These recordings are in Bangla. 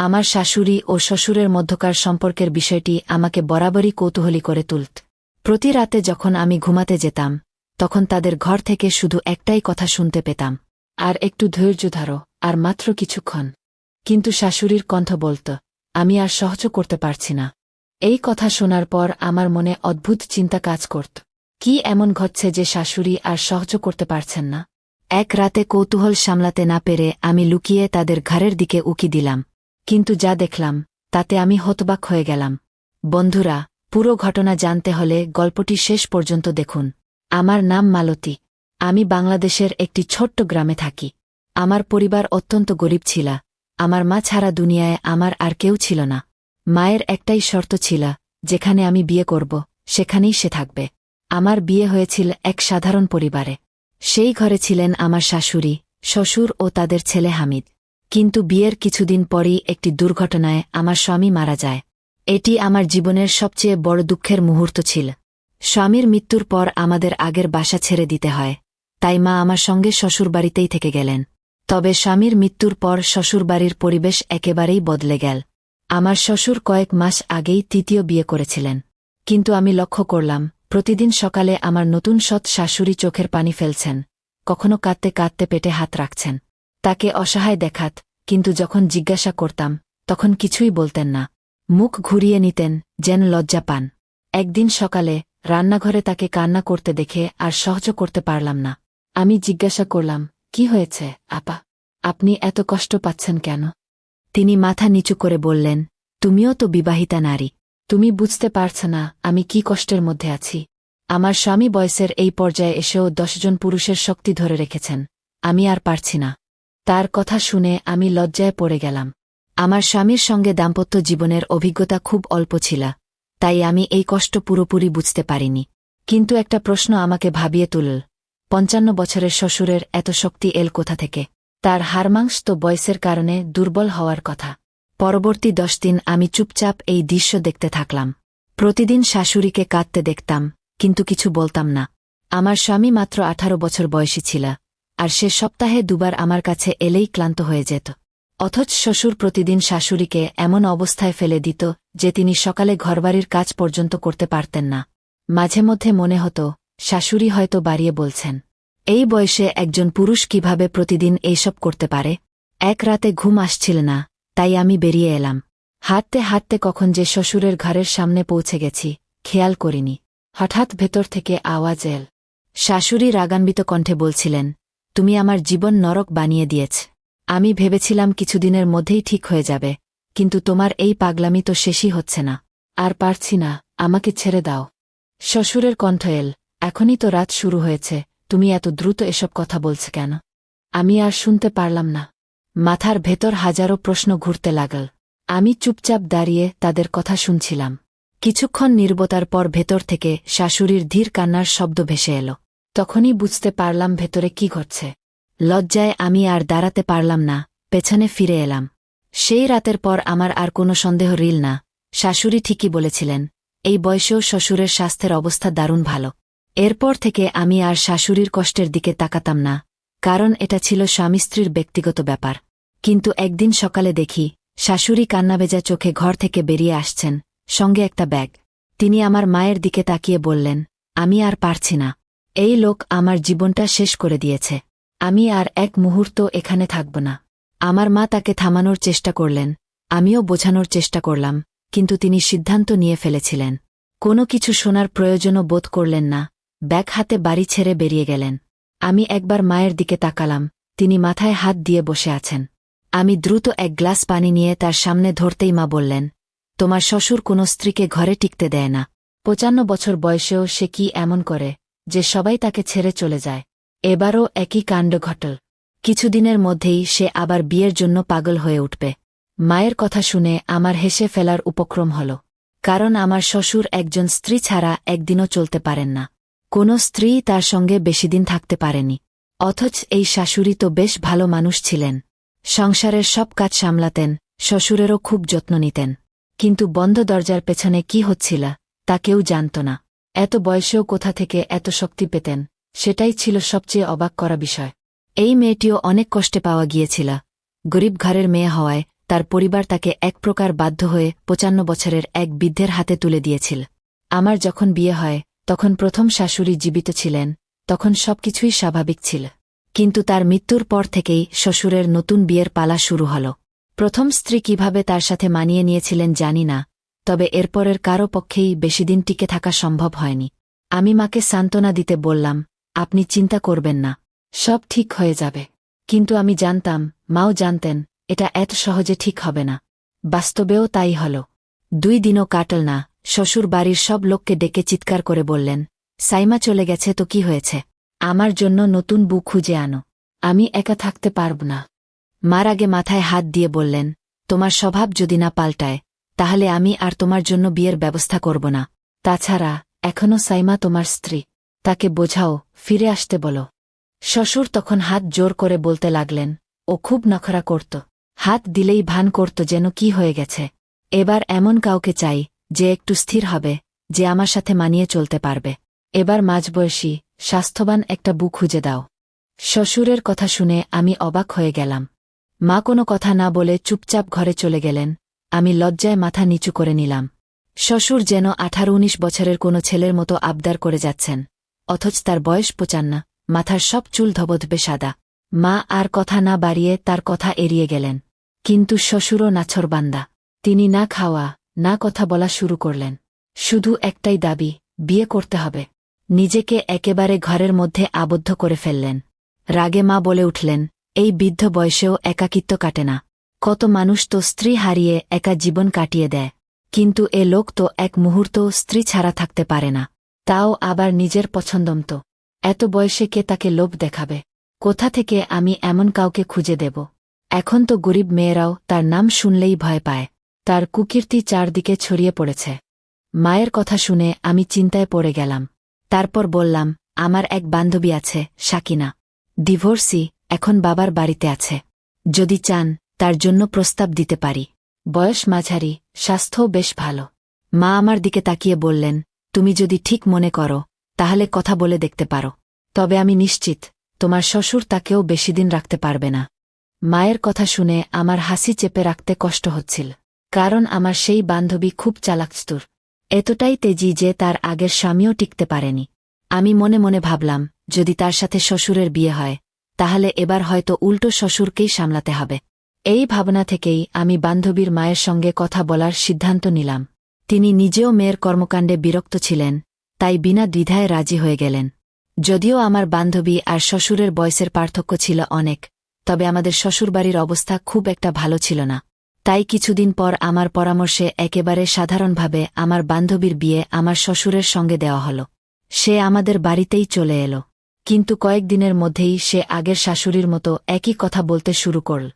আমার শাশুড়ি ও শ্বশুরের মধ্যকার সম্পর্কের বিষয়টি আমাকে বরাবরই কৌতূহলী করে তুলত। প্রতি রাতে যখন আমি ঘুমাতে যেতাম তখন তাদের ঘর থেকে শুধু একটাই কথা শুনতে পেতাম, আর একটু ধৈর্য ধরো, আর মাত্র কিছুক্ষণ। কিন্তু শাশুড়ির কণ্ঠ বলত, আমি আর সহ্য করতে পারছি না। এই কথা শোনার পর আমার মনে অদ্ভুত চিন্তা কাজ করত। কি এমন ঘটছে যে শাশুড়ি আর সহ্য করতে পারছেন না? এক রাতে কৌতূহল সামলাতে না পেরে আমি লুকিয়ে তাদের ঘরের দিকে উকি দিলাম, কিন্তু যা দেখলাম তাতে আমি হতবাক হয়ে গেলাম। বন্ধুরা, পুরো ঘটনা জানতে হলে গল্পটি শেষ পর্যন্ত দেখুন। আমার নাম মালতী। আমি বাংলাদেশের একটি ছোট্ট গ্রামে থাকি। আমার পরিবার অত্যন্ত গরিব ছিল। আমার মা ছাড়া দুনিয়ায় আমার আর কেউ ছিল না। মায়ের একটাই শর্ত ছিল, যেখানে আমি বিয়ে করব সেখানেই সে থাকবে। আমার বিয়ে হয়েছিল এক সাধারণ পরিবারে। সেই ঘরে ছিলেন আমার শাশুড়ি, শ্বশুর ও তাদের ছেলে হামিদ। কিন্তু বিয়ের কিছুদিন পরই একটি দুর্ঘটনায় আমার স্বামী মারা যায়। এটি আমার জীবনের সবচেয়ে বড় দুঃখের মুহূর্ত ছিল। স্বামীর মৃত্যুর পর আমাদের আগের বাসা ছেড়ে দিতে হয়, তাই মা আমার সঙ্গে শ্বশুরবাড়িতেই থেকে গেলেন। তবে স্বামীর মৃত্যুর পর শ্বশুরবাড়ির পরিবেশ একেবারেই বদলে গেল। আমার শ্বশুর কয়েক মাস আগেই তৃতীয় বিয়ে করেছিলেন। কিন্তু আমি লক্ষ্য করলাম, প্রতিদিন সকালে আমার নতুন সৎ শাশুড়ি চোখের পানি ফেলছেন, কখনো কাঁদতে কাঁদতে পেটে হাত রাখছেন। তাকে অসহায় দেখাত, কিন্তু যখন জিজ্ঞাসা করতাম তখন কিছুই বলতেন না। মুখ ঘুরিয়ে নিতেন, যেন লজ্জা পান। একদিন সকালে রান্নাঘরে তাকে কান্না করতে দেখে আর সহ্য করতে পারলাম না। আমি জিজ্ঞাসা করলাম, কি হয়েছে আপা? আপনি এত কষ্ট পাচ্ছেন কেন? তিনি মাথা নিচু করে বললেন, তুমিও তো বিবাহিতা নারী, তুমি বুঝতে পারছ না আমি কি কষ্টের মধ্যে আছি। আমার স্বামী বয়সের এই পর্যায়ে এসেও 10 জন পুরুষের শক্তি ধরে রেখেছেন, আমি আর পারছি না। তার কথা শুনে আমি লজ্জায় পড়ে গেলাম। আমার স্বামীর সঙ্গে দাম্পত্য জীবনের অভিজ্ঞতা খুব অল্প ছিল, তাই আমি এই কষ্ট পুরোপুরি বুঝতে পারিনি। কিন্তু একটা প্রশ্ন আমাকে ভাবিয়ে তুলল, 55 বছরের শ্বশুরের এত শক্তি এল কোথা থেকে? তার হাড়মাংস তো বয়সের কারণে দুর্বল হওয়ার কথা। পরবর্তী 10 দিন আমি চুপচাপ এই দৃশ্য দেখতে থাকলাম। প্রতিদিন শাশুড়িকে কাঁদতে দেখতাম, কিন্তু কিছু বলতাম না। আমার স্বামী মাত্র 18 বছর বয়সী ছিল, আর সে সপ্তাহে 2 বার আমার কাছে এলেই ক্লান্ত হয়ে যেত। অথচ শ্বশুর প্রতিদিন শাশুড়িকে এমন অবস্থায় ফেলে দিত যে তিনি সকালে ঘরবাড়ির কাজ পর্যন্ত করতে পারতেন না। মাঝে মধ্যে মনে হতো শাশুড়ি হয়তো বাড়িয়ে বলছেন। এই বয়সে একজন পুরুষ কিভাবে প্রতিদিন এইসব করতে পারে? এক রাতে ঘুম আসছিল না, তাই আমি বেরিয়ে এলাম। হাঁটতে হাঁটতে কখন যে শ্বশুরের ঘরের সামনে পৌঁছে গেছি খেয়াল করিনি। হঠাৎ ভেতর থেকে আওয়াজ এল। শাশুড়ি রাগান্বিত কণ্ঠে বলছিলেন, তুমি আমার জীবন নরক বানিয়ে দিয়েছ। আমি ভেবেছিলাম কিছুদিনের মধ্যেই ঠিক হয়ে যাবে, কিন্তু তোমার এই পাগলামি তো শেষই হচ্ছে না। আর পারছি না, আমাকে ছেড়ে দাও। শ্বশুরের কণ্ঠ এল, এখনই তো রাত শুরু হয়েছে, তুমি এত দ্রুত এসব কথা বলছ কেন? আমি আর শুনতে পারলাম না। মাথার ভেতর হাজারো প্রশ্ন ঘুরতে লাগল। আমি চুপচাপ দাঁড়িয়ে তাদের কথা শুনছিলাম। কিছুক্ষণ নীরবতার পর ভেতর থেকে শাশুড়ির ধীর কান্নার শব্দ ভেসে এল। তখনই বুঝতে পারলাম ভেতরে কি ঘটছে। লজ্জায় আমি আর দাঁড়াতে পারলাম না, পেছনে ফিরে এলাম। সেই রাতের পর আমার আর কোনো সন্দেহ রইল না, শাশুড়ি ঠিকই বলেছিলেন, এই বয়সেও শ্বশুরের স্বাস্থ্যের অবস্থা দারুণ ভালো। এরপর থেকে আমি আর শাশুড়ির কষ্টের দিকে তাকাতাম না, কারণ এটা ছিল স্বামী স্ত্রীর ব্যক্তিগত ব্যাপার। কিন্তু একদিন সকালে দেখি শাশুড়ি কান্নাভেজা চোখে ঘর থেকে বেরিয়ে আসছেন, সঙ্গে একটা ব্যাগ। তিনি আমার মায়ের দিকে তাকিয়ে বললেন, আমি আর পারছি না। এই লোক আমার জীবনটা শেষ করে দিয়েছে। আমি আর এক মুহূর্ত এখানে থাকব না। আমার মা তাকে থামানোর চেষ্টা করলেন, আমিও বোঝানোর চেষ্টা করলাম, কিন্তু তিনি সিদ্ধান্ত নিয়ে ফেলেছিলেন। কোনো কিছু শোনার প্রয়োজনও বোধ করলেন না, ব্যাগ হাতে বাড়ি ছেড়ে বেরিয়ে গেলেন। আমি একবার মায়ের দিকে তাকালাম, তিনি মাথায় হাত দিয়ে বসে আছেন। আমি দ্রুত এক গ্লাস পানি নিয়ে তার সামনে ধরতেই মা বললেন, তোমার শ্বশুর কোনো স্ত্রীকে ঘরে টিকতে দেয় না। 55 বছর বয়সেও সে কি এমন করে যে সবাই তাকে ছেড়ে চলে যায়? এবারও একই কাণ্ড ঘটল। কিছুদিনের মধ্যেই সে আবার বিয়ের জন্য পাগল হয়ে উঠবে। মায়ের কথা শুনে আমার হেসে ফেলার উপক্রম হল, কারণ আমার শ্বশুর একজন স্ত্রী ছাড়া একদিনও চলতে পারেন না। কোনো স্ত্রী তার সঙ্গে বেশিদিন থাকতে পারেনি। অথচ এই শাশুড়ি তো বেশ ভালো মানুষ ছিলেন। সংসারের সব কাজ সামলাতেন, শ্বশুরেরও খুব যত্ন নিতেন। কিন্তু বন্ধ দরজার পেছনে কি হচ্ছিল তা কেউ জানত না। এত বয়সেও কোথা থেকে এত শক্তি পেতেন, সেটাই ছিল সবচেয়ে অবাক করা বিষয়। এই মেয়েটিও অনেক কষ্টে পাওয়া গিয়েছিল। গরিব ঘরের মেয়ে হওয়ায় তার পরিবার তাকে এক প্রকার বাধ্য হয়ে ৫৫ বছরের এক বৃদ্ধের হাতে তুলে দিয়েছিল। আমার যখন বিয়ে হয় তখন প্রথম শাশুড়ি জীবিত ছিলেন, তখন সবকিছুই স্বাভাবিক ছিল। কিন্তু তার মৃত্যুর পর থেকেই শ্বশুরের নতুন বিয়ের পালা শুরু হল। প্রথম স্ত্রী কিভাবে তার সাথে মানিয়ে নিয়েছিলেন জানি না, তবে এরপরের কারো পক্ষেই বেশিদিন টিকে থাকা সম্ভব হয়নি। আমি মাকে সান্ত্বনা দিতে বললাম, আপনি চিন্তা করবেন না, সব ঠিক হয়ে যাবে। কিন্তু আমি জানতাম, মাও জানতেন, এটা এত সহজে ঠিক হবে না। বাস্তবেও তাই হল। 2 দিনও কাটল না, শ্বশুর বাড়ির সব লোককে ডেকে চিৎকার করে বললেন, সাইমা চলে গেছে তো কি হয়েছে, আমার জন্য নতুন বউ খুঁজে আনো, আমি একা থাকতে পারব না। মার আগে মাথায় হাত দিয়ে বললেন, তোমার স্বভাব যদি না পাল্টায় তাহলে আমি আর তোমার জন্য বিয়ের ব্যবস্থা করব না। তাছাড়া এখনও সাইমা তোমার স্ত্রী, তাকে বোঝাও, ফিরে আসতে বলো। শ্বশুর তখন হাত জোর করে বলতে লাগলেন, ও খুব নখরা করত, হাত দিলেই ভান করত যেন কি হয়ে গেছে। এবার এমন কাউকে চাই যে একটু স্থির হবে, যে আমার সাথে মানিয়ে চলতে পারবে। এবার মাঝবয়সী স্বাস্থ্যবান একটা বউ খুঁজে দাও। শ্বশুরের কথা শুনে আমি অবাক হয়ে গেলাম। মা কোনো কথা না বলে চুপচাপ ঘরে চলে গেলেন। আমি লজ্জায় মাথা নিচু করে নিলাম। শ্বশুর যেন 18-19 বছরের কোনো ছেলের মতো আবদার করে যাচ্ছেন, অথচ তার বয়স 55, মাথার সব চুল ধবধবে সাদা। মা আর কথা না বাড়িয়ে তার কথা এড়িয়ে গেলেন। কিন্তু শ্বশুরও নাছোড়বান্দা, তিনি না খাওয়া না কথা বলা শুরু করলেন। শুধু একটাই দাবি, বিয়ে করতে হবে। নিজেকে একেবারে ঘরের মধ্যে আবদ্ধ করে ফেললেন। রাগে মা বলে উঠলেন, এই বৃদ্ধ বয়সেও একাকিত্ব কাটে না, কত মানুষ তো স্ত্রী হারিয়ে একা জীবন কাটিয়ে দেয়, কিন্তু এ লোক তো এক মুহূর্তও স্ত্রী ছাড়া থাকতে পারে না, তাও আবার নিজের পছন্দমতো। এত বয়সে কে তাকে লোভ দেখাবে? কোথা থেকে আমি এমন কাউকে খুঁজে দেব? এখন তো গরিব মেয়েরাও তার নাম শুনলেই ভয় পায়। তার কুকীর্তি চারদিকে ছড়িয়ে পড়েছে। মায়ের কথা শুনে আমি চিন্তায় পড়ে গেলাম। তারপর বললাম, আমার এক বান্ধবী আছে, সাকিনা, ডিভোর্সি, এখন বাবার বাড়িতে আছে। যদি চান তার জন্য প্রস্তাব দিতে পারি। বয়স মাঝারি, স্বাস্থ্যও বেশ ভালো। মা আমার দিকে তাকিয়ে বললেন, তুমি যদি ঠিক মনে করো তাহলে কথা বলে দেখতে পারো, তবে আমি নিশ্চিত তোমার শ্বশুর তাকেও বেশিদিন রাখতে পারবে না। মায়ের কথা শুনে আমার হাসি চেপে রাখতে কষ্ট হচ্ছিল, কারণ আমার সেই বান্ধবী খুব চালাকচতুর, এতটাই তেজি যে তার আগের স্বামীও টিকতে পারেনি। আমি মনে মনে ভাবলাম, যদি তার সাথে শ্বশুরের বিয়ে হয় তাহলে এবার হয়তো উল্টো শ্বশুরকেই সামলাতে হবে। এই ভাবনা থেকেই আমি বান্ধবীর মায়ের সঙ্গে কথা বলার সিদ্ধান্ত নিলাম। তিনি নিজেও মেয়ের কর্মকাণ্ডে বিরক্ত ছিলেন, তাই বিনা দ্বিধায় রাজি হয়ে গেলেন। যদিও আমার বান্ধবী আর শ্বশুরের বয়সের পার্থক্য ছিল অনেক, তবে আমাদের শ্বশুরবাড়ির অবস্থা খুব একটা ভালো ছিল না। তাই কিছুদিন পর আমার পরামর্শে একেবারে সাধারণভাবে আমার বান্ধবীর বিয়ে আমার শ্বশুরের সঙ্গে দেওয়া হল। সে আমাদের বাড়িতেই চলে এলো, কিন্তু কয়েকদিনের মধ্যেই সে আগের শাশুড়ির মতো একই কথা বলতে শুরু করল।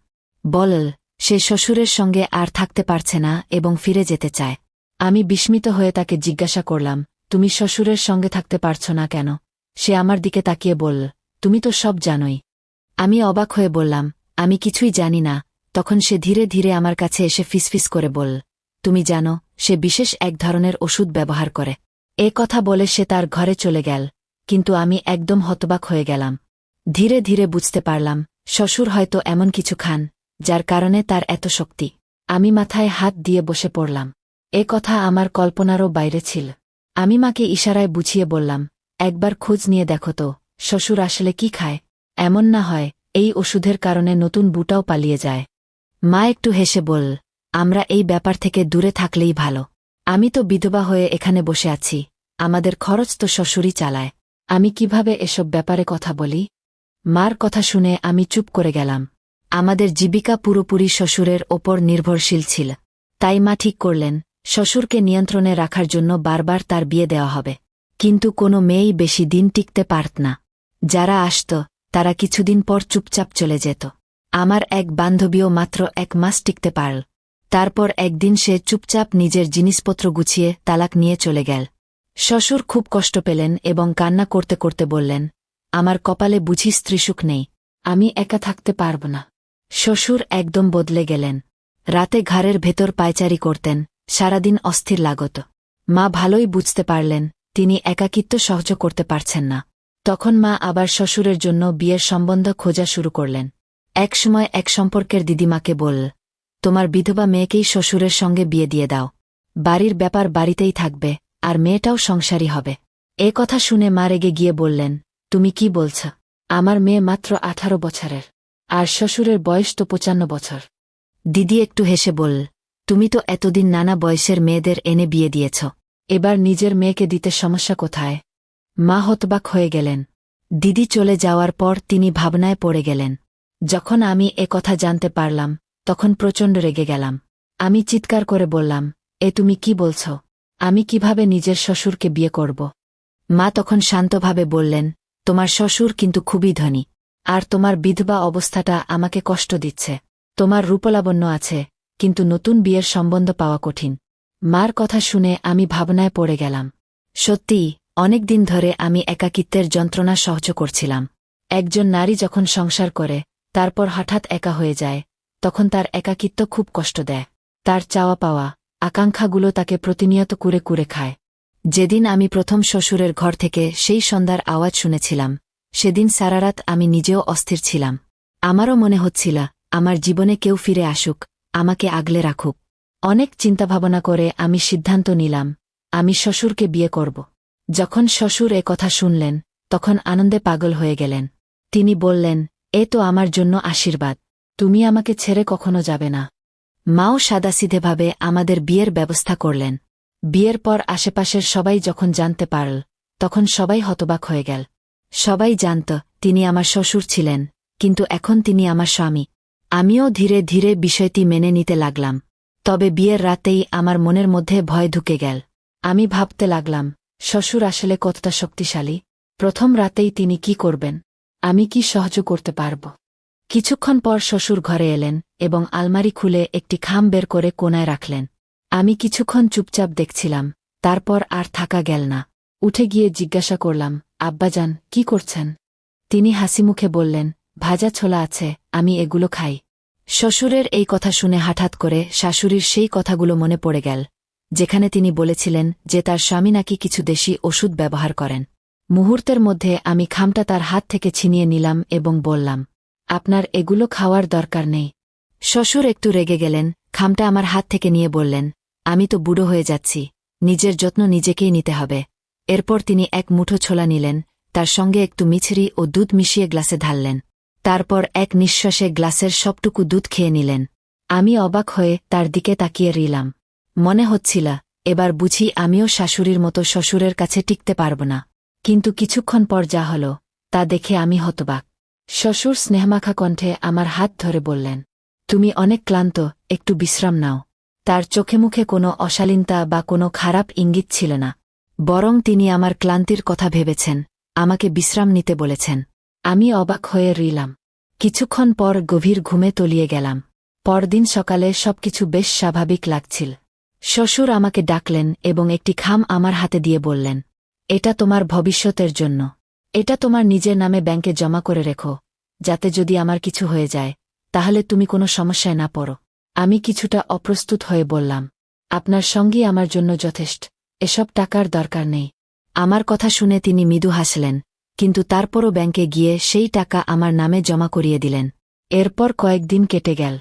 বলল, সে শ্বশুরের সঙ্গে আর থাকতে পারছে না এবং ফিরে যেতে চায়। আমি বিস্মিত হয়ে তাকে জিজ্ঞাসা করলাম, তুমি শ্বশুরের সঙ্গে থাকতে পারছ না কেন? সে আমার দিকে তাকিয়ে বলল, তুমি তো সব জানোই। আমি অবাক হয়ে বললাম, আমি কিছুই জানি না। তখন সে ধীরে ধীরে আমার কাছে এসে ফিসফিস করে বলল, তুমি জানো, সে বিশেষ এক ধরনের ওষুধ ব্যবহার করে। এ কথা বলে সে তার ঘরে চলে গেল, কিন্তু আমি একদম হতবাক হয়ে গেলাম। ধীরে ধীরে বুঝতে পারলাম, শ্বশুর হয়তো এমন কিছু খান যার কারণে তার এত শক্তি। আমি মাথায় হাত দিয়ে বসে পড়লাম। এ কথা আমার কল্পনারও বাইরে ছিল। আমি মাকে ইশারায় বুঝিয়ে বললাম, একবার খোঁজ নিয়ে দেখো তো, শ্বশুর আসলে কি খায়। এমন না হয় এই ওষুধের কারণে নতুন বুটাও পালিয়ে যায়। মা একটু হেসে বলল, আমরা এই ব্যাপার থেকে দূরে থাকলেই ভালো। আমি তো বিধবা হয়ে এখানে বসে আছি, আমাদের খরচ তো শ্বশুরই চালায়। আমি কিভাবে এসব ব্যাপারে কথা বলি? মার কথা শুনে আমি চুপ করে গেলাম। আমাদের জীবিকা পুরোপুরি শ্বশুরের ওপর নির্ভরশীল ছিল। তাই মা ঠিক করলেন, শ্বশুরকে নিয়ন্ত্রণে রাখার জন্য বারবার তার বিয়ে দেওয়া হবে। কিন্তু কোনো মেয়েই বেশি দিন টিকতে পারত না। যারা আসত তারা কিছুদিন পর চুপচাপ চলে যেত। আমার এক বান্ধবীও মাত্র 1 মাস টিকতে পারল। তারপর একদিন সে চুপচাপ নিজের জিনিসপত্র গুছিয়ে তালাক নিয়ে চলে গেল। শ্বশুর খুব কষ্ট পেলেন এবং কান্না করতে করতে বললেন, আমার কপালে বুঝি স্ত্রীসুখ নেই, আমি একা থাকতে পারব না। শ্বশুর একদম বদলে গেলেন। রাতে ঘরের ভেতর পায়চারি করতেন, সারাদিন অস্থির লাগত। মা ভালোই বুঝতে পারলেন তিনি একাকিত্ব সহ্য করতে পারছেন না। তখন মা আবার শ্বশুরের জন্য বিয়ের সম্বন্ধ খোঁজা শুরু করলেন। একসময় এক সম্পর্কের দিদিমাকে বলল, তোমার বিধবা মেয়েকেই শ্বশুরের সঙ্গে বিয়ে দিয়ে দাও। বাড়ির ব্যাপার বাড়িতেই থাকবে, আর মেয়েটাও সংসারী হবে। এ কথা শুনে মা রেগে গিয়ে বললেন, তুমি কি বলছ? আমার মেয়ে মাত্র 18 বছরের, আর শ্বশুরের বয়স তো 55 বছর। দিদি একটু হেসে বলল, তুমি তো এতদিন নানা বয়সের মেয়েদের এনে বিয়ে দিয়েছ, এবার নিজের মেয়েকে দিতে সমস্যা কোথায়? মা হতবাক হয়ে গেলেন। দিদি চলে যাওয়ার পর তিনি ভাবনায় পড়ে গেলেন। যখন আমি এ কথা জানতে পারলাম, তখন প্রচণ্ড রেগে গেলাম। আমি চিৎকার করে বললাম, এ তুমি কি বলছ? আমি কিভাবে নিজের শ্বশুরকে বিয়ে করব? মা তখন শান্তভাবে বললেন, তোমার শ্বশুর কিন্তু খুবই ধনী, আর তোমার বিধবা অবস্থাটা আমাকে কষ্ট দিচ্ছে। তোমার রূপলাবণ্য আছে, কিন্তু নতুন বিয়ের সম্বন্ধ পাওয়া কঠিন। মার কথা শুনে আমি ভাবনায় পড়ে গেলাম। সত্যিই, অনেক দিন ধরে আমি একাকিত্বের যন্ত্রণা সহ্য করছিলাম। একজন নারী যখন সংসার করে, তারপর হঠাৎ একা হয়ে যায়, তখন তার একাকিত্ব খুব কষ্ট দেয়। তার চাওয়া পাওয়া, আকাঙ্ক্ষাগুলো তাকে প্রতিনিয়ত কুরে কুরে খায়। যেদিন আমি প্রথম শ্বশুরের ঘর থেকে সেই সন্ধ্যার আওয়াজ শুনেছিলাম, সেদিন সারারাত আমি নিজেও অস্থির ছিলাম। আমারও মনে হচ্ছিল, আমার জীবনে কেউ ফিরে আসুক, আমাকে আগলে রাখুক। অনেক চিন্তাভাবনা করে আমি সিদ্ধান্ত নিলাম, আমি শ্বশুরকে বিয়ে করব। যখন শ্বশুর এ কথা শুনলেন, তখন আনন্দে পাগল হয়ে গেলেন। তিনি বললেন, এ তো আমার জন্য আশীর্বাদ, তুমি আমাকে ছেড়ে কখনো যাবে না। মাও সাদাসিধেভাবে আমাদের বিয়ের ব্যবস্থা করলেন। বিয়ের পর আশেপাশের সবাই যখন জানতে পারল, তখন সবাই হতবাক হয়ে গেল। সবাই জানত তিনি আমার শ্বশুর ছিলেন, কিন্তু এখন তিনি আমার স্বামী। আমিও ধীরে ধীরে বিষয়টি মেনে নিতে লাগলাম। তবে বিয়ের রাতেই আমার মনের মধ্যে ভয় ঢুকে গেল। আমি ভাবতে লাগলাম, শ্বশুর আসলে কতটা শক্তিশালী। প্রথম রাতেই তিনি কি করবেন? আমি কি সহ্য করতে পারব? কিছুক্ষণ পর শ্বশুর ঘরে এলেন এবং আলমারি খুলে একটি খাম বের করে কোনায় রাখলেন। আমি কিছুক্ষণ চুপচাপ দেখছিলাম, তারপর আর থাকা গেল না। উঠে গিয়ে জিজ্ঞাসা করলাম, আব্বাজান, কি করছেন? তিনি হাসিমুখে বললেন, ভাজা ছোলা আছে, আমি এগুলো খাই। শ্বশুরের এই কথা শুনে হঠাৎ করে শাশুড়ির সেই কথাগুলো মনে পড়ে গেল, যেখানে তিনি বলেছিলেন যে তার স্বামী নাকি কিছু দেশি ওষুধ ব্যবহার করেন। মুহূর্তের মধ্যে আমি খামটা তার হাত থেকে ছিনিয়ে নিলাম এবং বললাম, আপনার এগুলো খাওয়ার দরকার নেই। শ্বশুর একটু রেগে গেলেন, খামটা আমার হাত থেকে নিয়ে বললেন, আমি তো বুড়ো হয়ে যাচ্ছি, নিজের যত্ন নিজেকেই নিতে হবে। এরপর তিনি এক মুঠো ছোলা নিলেন, তার সঙ্গে একটু মিছরি ও দুধ মিশিয়ে গ্লাসে ঢাললেন। তারপর এক নিঃশ্বাসে গ্লাসের সবটুকু দুধ খেয়ে নিলেন। আমি অবাক হয়ে তার দিকে তাকিয়ে রইলাম। মনে হচ্ছিল, এবার বুঝি আমিও শাশুড়ির মতো শ্বশুরের কাছে টিকতে পারব না। কিন্তু কিছুক্ষণ পর যা হল, তা দেখে আমি হতবাক। শ্বশুর স্নেহমাখা কণ্ঠে আমার হাত ধরে বললেন, তুমি অনেক ক্লান্ত, একটু বিশ্রাম নাও। তার চোখে মুখে কোনো অশালীনতা বা কোনো খারাপ ইঙ্গিত ছিল না, বরং তিনি আমার ক্লান্তির কথা ভেবেছেন, আমাকে বিশ্রাম নিতে বলেছেন। আমি অবাক হয়ে রইলাম। কিছুক্ষণ পর গভীর ঘুমে তলিয়ে গেলাম। পরদিন সকালে সবকিছু বেশ স্বাভাবিক লাগছিল। শ্বশুর আমাকে ডাকলেন এবং একটি খাম আমার হাতে দিয়ে বললেন, এটা তোমার ভবিষ্যতের জন্য। এটা তোমার নিজের নামে ব্যাংকে জমা করে রেখো, যাতে যদি আমার কিছু হয়ে যায়, তাহলে তুমি কোনো সমস্যায় না পড়ো। আমি কিছুটা অপ্রস্তুত হয়ে বললাম, আপনার সঙ্গী আমার জন্য যথেষ্ট, এসব টাকার দরকার নেই। আমার কথা শুনে তিনি মৃদু হাসলেন, কিন্তু তারপরও ব্যাংকে গিয়ে সেই টাকা আমার নামে জমা করিয়ে দিলেন। এরপর কয়েকদিন কেটে গেল।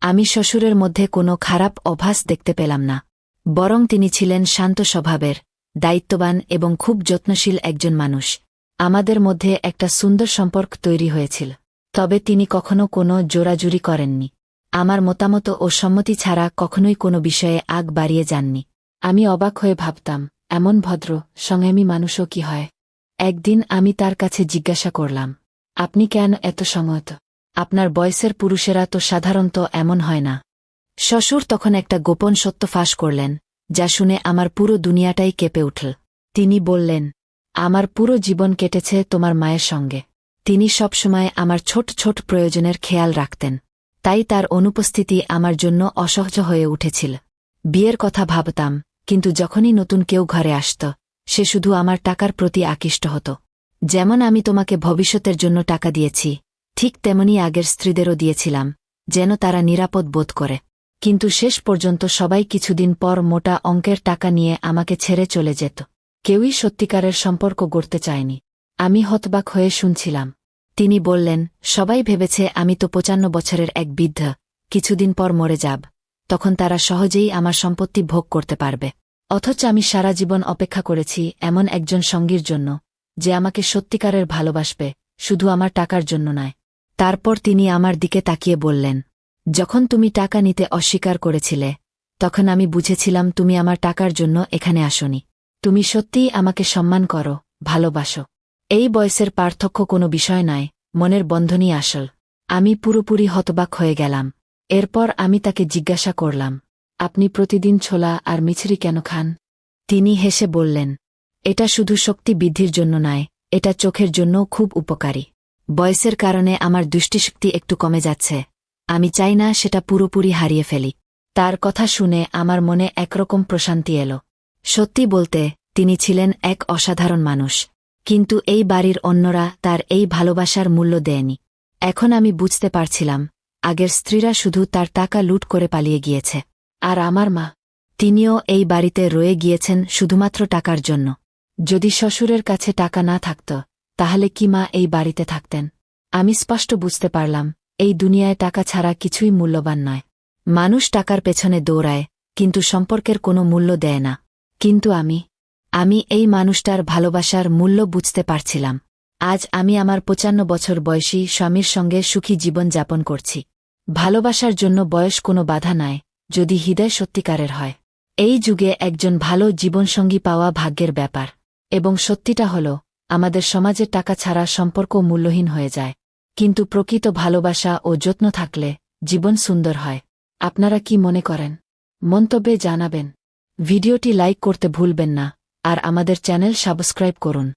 আমি শ্বশুরের মধ্যে কোনো খারাপ অভ্যাস দেখতে পেলাম না, বরং তিনি ছিলেন শান্ত স্বভাবের, দায়িত্ববান এবং খুব যত্নশীল একজন মানুষ। আমাদের মধ্যে একটা সুন্দর সম্পর্ক তৈরি হয়েছিল। তবে তিনি কখনো কোনো জোরাজুরি করেননি। আমার মতামত ও সম্মতি ছাড়া কখনোই কোনো বিষয়ে আগ বাড়িয়ে যাননি। আমি অবাক হয়ে ভাবতাম, এমন ভদ্র, সংযমী মানুষও কি হয়? একদিন আমি তার কাছে জিজ্ঞাসা করলাম, আপনি কেন এত সংযত? আপনার বয়সের পুরুষেরা তো সাধারণত এমন হয় না। শ্বশুর তখন একটা গোপন সত্য ফাঁস করলেন, যা শুনে আমার পুরো দুনিয়াটাই কেঁপে উঠল। তিনি বললেন, আমার পুরো জীবন কেটেছে তোমার মায়ের সঙ্গে। তিনি সবসময় আমার ছোট ছোট প্রয়োজনের খেয়াল রাখতেন, তাই তার অনুপস্থিতি আমার জন্য অসহ্য হয়ে উঠেছিল। বিয়ের কথা ভাবতাম, কিন্তু যখনই নতুন কেউ ঘরে আসত, সে শুধু আমার টাকার প্রতি আকৃষ্ট হতো। যেমন আমি তোমাকে ভবিষ্যতের জন্য টাকা দিয়েছি, ঠিক তেমনি আগের স্ত্রীদেরও দিয়েছিলাম, যেন তারা নিরাপদ বোধ করে। কিন্তু শেষ পর্যন্ত সবাই কিছুদিন পর মোটা অঙ্কের টাকা নিয়ে আমাকে ছেড়ে চলে যেত। কেউই সত্যিকারের সম্পর্ক গড়তে চায়নি। আমি হতবাক হয়ে শুনছিলাম। তিনি বললেন, সবাই ভেবেছে আমি তো 55 বছরের এক বৃদ্ধ, কিছুদিন পর মরে যাব, তখন তারা সহজেই আমার সম্পত্তি ভোগ করতে পারবে। অথচ আমি সারা জীবন অপেক্ষা করেছি এমন একজন সঙ্গীর জন্য, যে আমাকে সত্যিকারের ভালোবাসবে, শুধু আমার টাকার জন্য নয়। তারপর তিনি আমার দিকে তাকিয়ে বললেন, যখন তুমি টাকা নিতে অস্বীকার করেছিলে, তখন আমি বুঝেছিলাম তুমি আমার টাকার জন্য এখানে আসনি। তুমি সত্যিই আমাকে সম্মান করো, ভালোবাসো। এই বয়সের পার্থক্য কোনো বিষয় নয়, মনের বন্ধনই আসল। আমি পুরোপুরি হতবাক হয়ে গেলাম। এরপর আমি তাকে জিজ্ঞাসা করলাম, আপনি প্রতিদিন ছোলা আর মিছরি কেন খান? তিনি হেসে বললেন, এটা শুধু শক্তি বৃদ্ধির জন্য নয়, এটা চোখের জন্যও খুব উপকারী। বয়সের কারণে আমার দৃষ্টিশক্তি একটু কমে যাচ্ছে, আমি চাই না সেটা পুরোপুরি হারিয়ে ফেলি। তার কথা শুনে আমার মনে একরকম প্রশান্তি এলো। সত্যি বলতে, তিনি ছিলেন এক অসাধারণ মানুষ। কিন্তু এই বাড়ির অন্যরা তার এই ভালোবাসার মূল্য দেয়নি। এখন আমি বুঝতে পারছিলাম, আগের স্ত্রীরা শুধু তার টাকা লুট করে পালিয়ে গিয়েছে। আর আমার মা, তিনিও এই বাড়িতে রয়ে গিয়েছেন শুধুমাত্র টাকার জন্য। যদি শ্বশুরের কাছে টাকা না থাকত, তাহলে কি মা এই বাড়িতে থাকতেন? আমি স্পষ্ট বুঝতে পারলাম, এই দুনিয়ায় টাকা ছাড়া কিছুই মূল্যবান নয়। মানুষ টাকার পেছনে দৌড়ায়, কিন্তু সম্পর্কের কোনো মূল্য দেয় না। কিন্তু আমি এই মানুষটার ভালোবাসার মূল্য বুঝতে পারছিলাম। আজ আমি আমার 55 বছর বয়সী স্বামীর সঙ্গে সুখী জীবন যাপন করছি। ভালোবাসার জন্য বয়স কোনো বাধা নয়, যদি হৃদয় সত্যিকারের হয়। এই যুগে একজন ভালো জীবনসঙ্গী পাওয়া ভাগ্যের ব্যাপার। এবং সত্যিটা হল, আমাদের সমাজে টাকা ছাড়া সম্পর্ক মূল্যহীন হয়ে যায়। কিন্তু প্রকৃত ভালোবাসা ও যত্ন থাকলে জীবন সুন্দর হয়। আপনারা কি মনে করেন? মন্তব্যে জানাবেন। ভিডিওটি লাইক করতে ভুলবেন না, আর আমাদের চ্যানেল সাবস্ক্রাইব করুন।